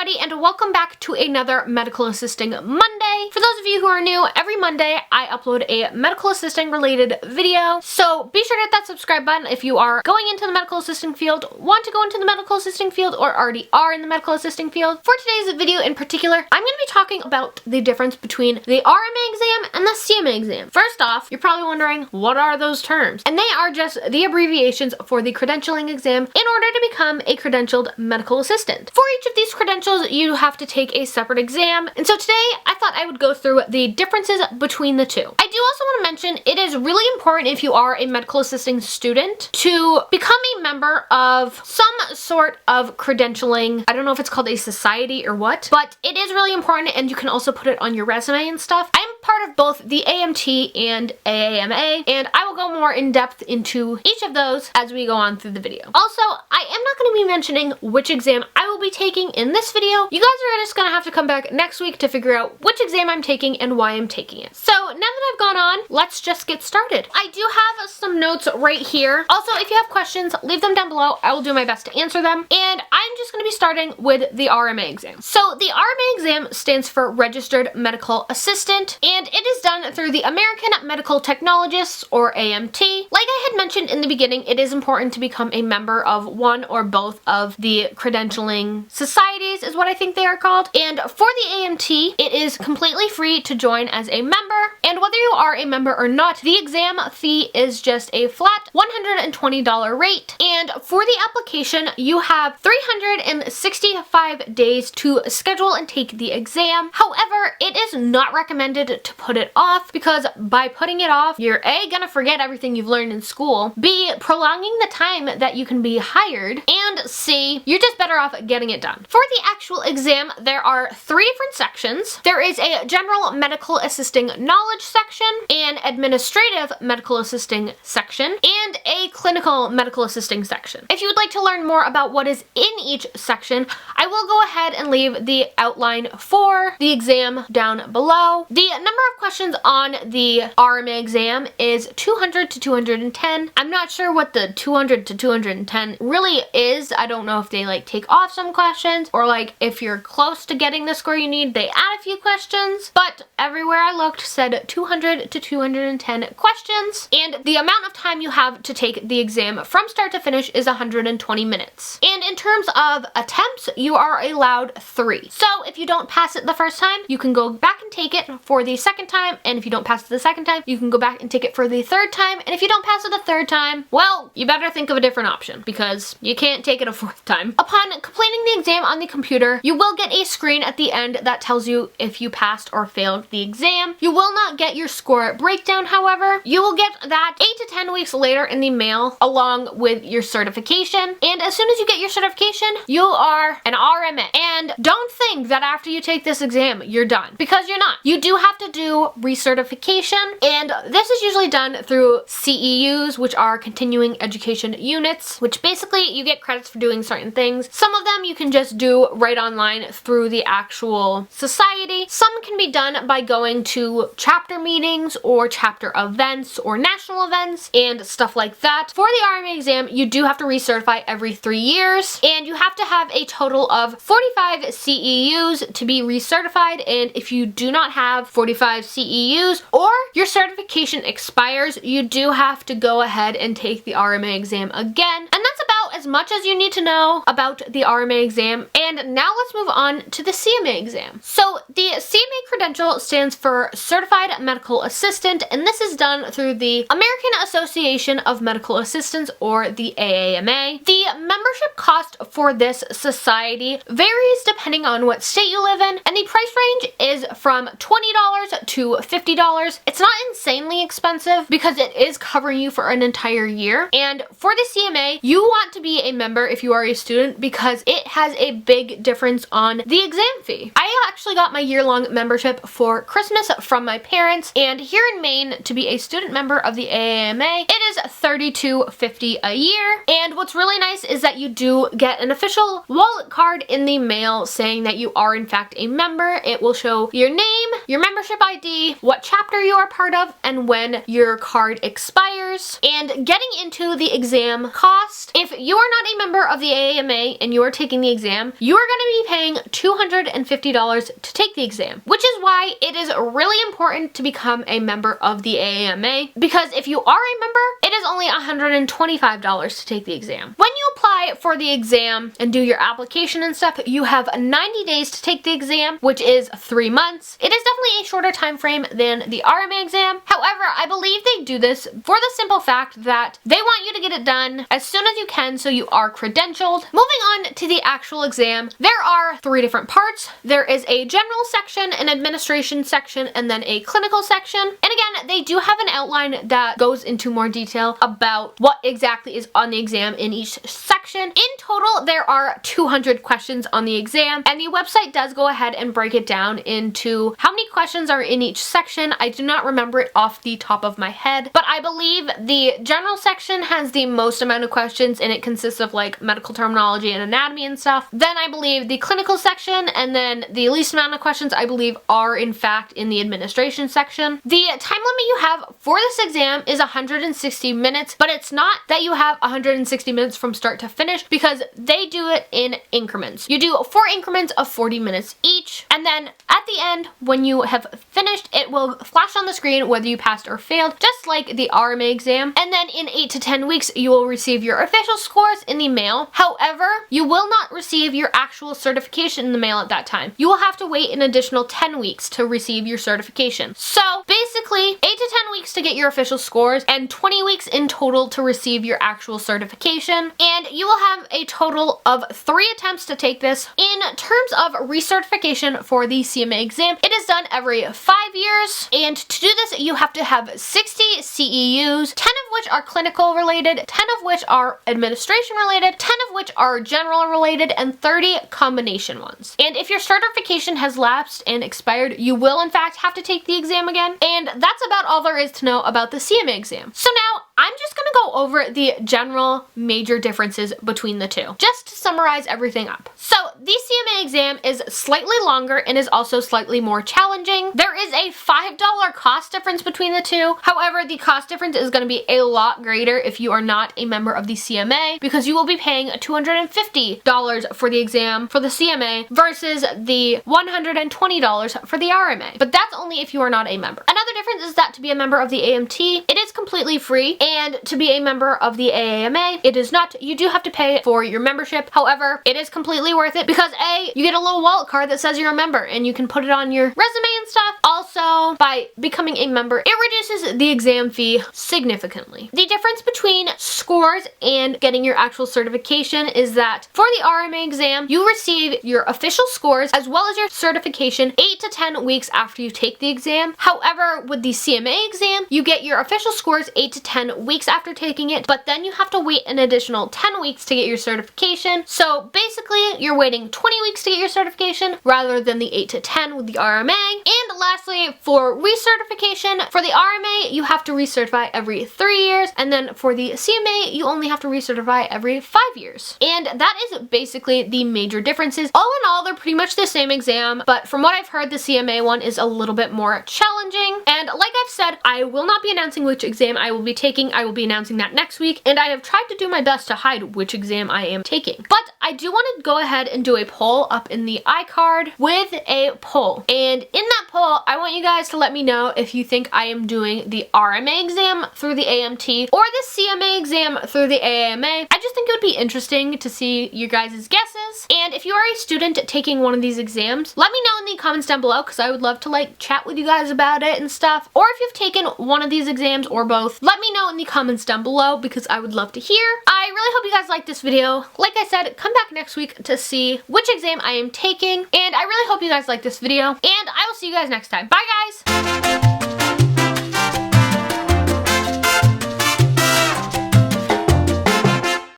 everybody, and welcome back to another Medical Assisting Monday. For those of you who are new, every Monday I upload a medical assisting related video, so be sure to hit that subscribe button if you are going into the medical assisting field, want to go into the medical assisting field, or already are in the medical assisting field. For today's video in particular, I'm going to be talking about the difference between the RMA exam and the CMA exam. First off, you're probably wondering, what are those terms? And they are just the abbreviations for the credentialing exam in order to become a credentialed medical assistant. For each of these credentials, you have to take a separate exam, and so today I thought I would go through the differences between the two. I do also want to mention it is really important if you are a medical assisting student to become a member of some sort of credentialing. I don't know if it's called a society or what, but it is really important, and you can also put it on your resume and stuff. I'm part of both the AMT and AAMA, and I will go more in depth into each of those as we go on through the video. Also, I am not going to be mentioning which exam I will be taking in this video. You guys are just going to have to come back next week to figure out which exam I'm taking and why I'm taking it. So now that I've gone on, let's just get started. I do have some notes right here. Also, if you have questions, leave them down below. I will do my best to answer them. And I'm just going to be starting with the RMA exam. So the RMA exam stands for Registered Medical Assistant, and it is done through the American Medical Technologists, or AMT. Like I had mentioned in the beginning, it is important to become a member of one or both of the credentialing societies, is what I think they are called. And for the AMT, it is completely free to join as a member, and whether you are a member or not, the exam fee is just a flat $120 rate. And for the application, you have 365 days to schedule and take the exam. However, it is not recommended to put it off, because by putting it off, you're A, gonna forget everything you've learned in school, B, prolonging the time that you can be hired, and C, you're just better off getting it done. For the actual exam, there are 3 different sections. There is a general medical assisting knowledge section, an administrative medical assisting section, and a clinical medical assisting section. If you would like to learn more about what is in each section, I will go ahead and leave the outline for the exam down below. The number of questions on the RMA exam is 200 to 210. I'm not sure what the 200 to 210 really is. I don't know if they like take off some questions, or like if you're close to getting the score you need, they add a few questions, but everywhere I looked said 200 to 210 questions, and the amount of time you have to take the exam from start to finish is 120 minutes. And in terms of attempts, you are allowed 3. So if you don't pass it the first time, you can go back and take it for the second time, and if you don't pass it the second time, you can go back and take it for the third time, and if you don't pass it the third time, well, you better think of a different option, because you can't take it a 4th time. Upon completing the exam on the computer, you will get a screen at the end that tells you if you passed or failed the exam. You will not get your score breakdown, however. You will get that 8 to 10 weeks later in the mail along with your certification, and as soon as you get your certification, you are an RMA. And don't think that after you take this exam, you're done, because you're not. You do have to do recertification, and this is usually done through CEUs, which are continuing education units, which basically you get credits for doing certain things. Some of them you can just do right online through the actual society. Some can be done by going to chapter meetings or chapter events or national events and stuff like that. For the RMA exam, you do have to recertify every 3 years, and you have to have a total of 45 CEUs to be recertified, and if you do not have 45 CEUs or your certification expires, you do have to go ahead and take the RMA exam again. And that's about as much as you need to know about the RMA exam. And now let's move on to the CMA exam. So the CMA credential stands for Certified Medical Assistant, and this is done through the American Association of Medical Assistants, or the AAMA. The membership cost for this society varies depending on what state you live in, and the price range is from $20 to $50. It's not insanely expensive because it is covering you for an entire year. And for the CMA, you want to be a member if you are a student, because it has a big difference on the exam fee. I actually got my year-long membership for Christmas from my parents, and here in Maine, to be a student member of the AAMA, it is $32.50 a year. And what's really nice is that you do get an official wallet card in the mail saying that you are in fact a member. It will show your name, your membership ID, what chapter you are part of, and when your card expires. And getting into the exam cost, if you are not a member of the AAMA and you are taking the exam, you are going to be paying $250 to take the exam, which is why it is really important to become a member of the AAMA, because if you are a member, it is only $125 to take the exam. When you apply for the exam and do your application and stuff, you have 90 days to take the exam, which is 3 months. It is definitely a shorter time frame than the RMA exam. However, I believe they do this for the simple fact that they want you to get it done as soon as you can so you are credentialed. Moving on to the actual exam, there are 3 different parts. There is a general section, an administration section, and then a clinical section. And again, they do have an outline that goes into more detail about what exactly is on the exam in each section. In total, there are 200 questions on the exam, and the website does go ahead and break it down into how many questions are in each section. I do not remember it off the top of my head, but I believe the general section has the most amount of questions, and it consists of like medical terminology and anatomy and stuff. Then I believe the clinical section, and then the least amount of questions I believe are in fact in the administration section. The time limit you have for this exam is 160 minutes, but it's not that you have 160 minutes from start to finish, because they do it in increments. You do 4 increments of 40 minutes each, and then at the end, when you have finished, it will flash on the screen whether you passed or failed, just like the RMA exam. And then in 8 to 10 weeks, you will receive your official scores in the mail. However, you will not receive your actual certification in the mail at that time. You will have to wait an additional 10 weeks to receive your certification. So basically, 8 to 10 weeks to get your official scores and 20 weeks in total to receive your actual certification. And you will have a total of 3 attempts to take this. In terms of recertification for the CMA exam, it is done every 5 years. And to do this, you have to have 60 CEUs, 10 of which are clinical related, 10 of which are administration related, 10 of which are general related, and 30 combination ones. And if your certification has lapsed and expired, you will in fact have to take the exam again. And that's about all there is to know about the CMA exam. So now I'm just gonna go over the general major differences between the two, just to summarize everything up. So the CMA exam is slightly longer and is also slightly more challenging. There is a $5 cost difference between the two. However, the cost difference is going to be a lot greater if you are not a member of the CMA, because you will be paying $250 for the exam for the CMA versus the $120 for the RMA. But that's only if you are not a member. Another difference is that to be a member of the AMT, it is completely free, and to be a member of the AAMA, it is not. You do have to pay for your membership. However, it is completely worth it because A, you get a little wallet card that says you're a member and you can put it on your resume and stuff. Also, by becoming a member, it reduces the exam fee significantly. The difference between scores and getting your actual certification is that for the RMA exam, you receive your official scores as well as your certification 8 to 10 weeks after you take the exam. However, with the CMA exam, you get your official scores 8 to 10 weeks after taking it, but then you have to wait an additional 10 weeks to get your certification. So basically, you're waiting 20 weeks to get your certification rather than the 8 to 10 with the RMA. And lastly, for recertification, for the RMA, you have to recertify every 3 years, and then for the CMA, you only have to recertify every 5 years. And that is basically the major differences. All in all, they're pretty much the same exam, but from what I've heard, the CMA one is a little bit more challenging. And like I've said, I will not be announcing which exam I will be taking. I will be announcing that next week, and I have tried to do my best to hide which exam I am taking. But I do want to go ahead and do a poll up in the iCard with a poll. And in that poll, I want you guys to let me know if you think I am doing the RMA exam through the AMT or the CMA exam through the AAMA. I just think it would be interesting to see your guys' guesses. And if you are a student taking one of these exams, let me know in the comments down below, because I would love to like chat with you guys about it and stuff. Or if you've taken one of these exams or both, let me know in the comments down below, because I would love to hear. I really hope you guys liked this video. Like I said, come back next week to see which exam I am taking. And I really hope you guys like this video, and I will see you guys next time. Bye guys!